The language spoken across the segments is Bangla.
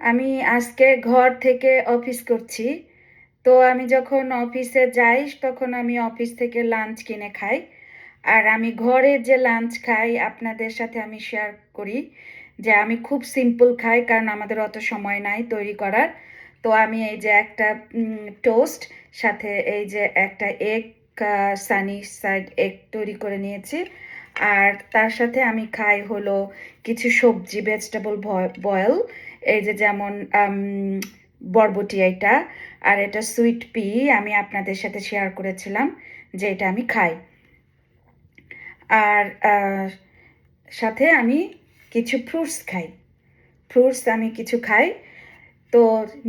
আমি আজকে ঘর থেকে অফিস করছি। তো আমি যখন অফিসে যাই তখন আমি অফিস থেকে লাঞ্চ কিনে খাই। আর আমি ঘরে যে লাঞ্চ খাই আপনাদের সাথে আমি শেয়ার করি যে আমি খুব সিম্পল খাই কারণ আমাদের অত সময় নাই তৈরি করার। তো আমি এই যে একটা টোস্ট সাথে এই যে একটা এগ সানি সাইড এগ তৈরি করে নিয়েছি। আর তার সাথে আমি খাই হলো কিছু সবজি ভেজিটেবল বয়েল এই যে যেমন বরবটি এটা আর এটা সুইট পি আমি আপনাদের সাথে শেয়ার করেছিলাম যে এটা আমি খাই। আর সাথে আমি কিছু ফ্রুটস খাই। আমি কিছু খাই। তো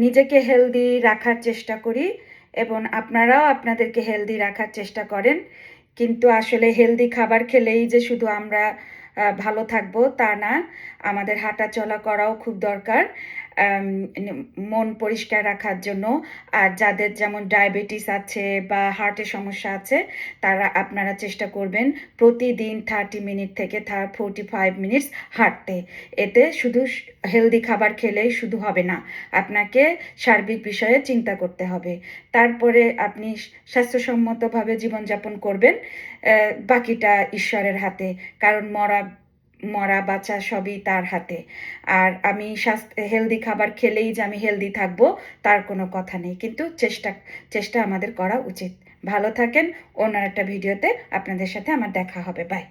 নিজেকে হেলদি রাখার চেষ্টা করি এবং আপনারাও আপনাদেরকে হেলদি রাখার চেষ্টা করেন। কিন্তু আসলে হেলদি খাবার খেলেই যে শুধু আমরা ভালো থাকবো তা না, আমাদের হাঁটা চলা করাও খুব দরকার মন পরিষ্কার রাখার জন্য। আর যাদের যেমন ডায়াবেটিস আছে বা হার্টের সমস্যা আছে তারা আপনারা চেষ্টা করবেন প্রতিদিন 30 মিনিট থেকে 45 মিনিটস হাঁটতে। এতে শুধু হেলদি খাবার খেলেই শুধু হবে না, আপনাকে সার্বিক বিষয়ে চিন্তা করতে হবে। তারপরে আপনি স্বাস্থ্যসম্মতভাবে জীবনযাপন করবেন, বাকিটা ঈশ্বরের হাতে। কারণ মরা বাঁচা সবই তার হাতে। আর আমি হেলদি খাবার খেলেই যে আমি হেলদি থাকবো তার কোনো কথা নেই, কিন্তু চেষ্টা আমাদের করা উচিত। ভালো থাকেন। অন্য একটা ভিডিওতে আপনাদের সাথে আমার দেখা হবে। বাই।